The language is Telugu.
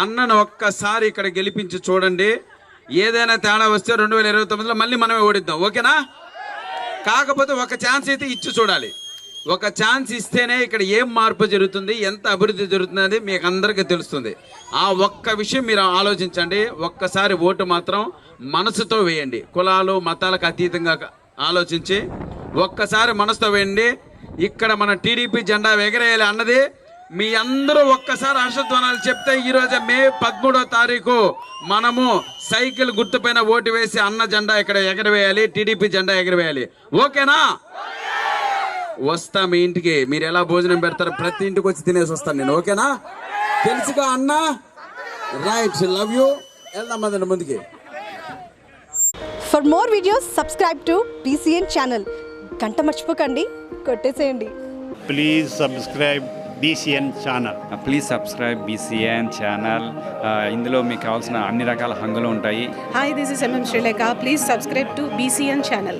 అన్నను ఒక్కసారి ఇక్కడ గెలిపించి చూడండి. ఏదైనా తేడా వస్తే 2029లో మళ్ళీ మనమే ఓడిద్దాం. ఓకేనా? కాకపోతే ఒక ఛాన్స్ అయితే ఇచ్చి చూడాలి. ఒక ఛాన్స్ ఇస్తేనే ఇక్కడ ఏం మార్పు జరుగుతుంది, ఎంత అభివృద్ధి జరుగుతుంది మీకు అందరికీ తెలుస్తుంది. ఆ ఒక్క విషయం మీరు ఆలోచించండి. ఒక్కసారి ఓటు మాత్రం మనసుతో వేయండి. కులాలు మతాలకు అతీతంగా ఆలోచించి ఒక్కసారి మనసుతో వేయండి. ఇక్కడ మన టీడీపీ జెండా ఎగరేయాలి అన్నది మీ అందరూ ఒక్కసారి హర్షధ్వానాలు చెప్తే ఈరోజు మే 13వ తారీఖు మనము సైకిల్ గుర్తుపైన ఓటు వేసి అన్న జెండా ఇక్కడ ఎగరవేయాలి, టీడీపీ జెండా ఎగరవేయాలి. ఓకేనా? వస్తా మీ ఇంటికి. మీరు ఎలా భోజనం పెడతారో ప్రతి ఇంటికి వచ్చి తినేసి వస్తాను నేను. ఓకేనా? తెలుసుగా అన్న? Right, love you. వెళ్దాం అదండి ముందుకి. For more videos subscribe to BCN channel. గంట మర్చిపోకండి, కొట్టేసేయండి. Please subscribe BCN channel. Please subscribe BCN channel. ఇందులో మీకు కావాల్సిన అన్ని రకాల హంగులు ఉంటాయి. Hi, this is MM Sri Lanka. Please subscribe to BCN channel.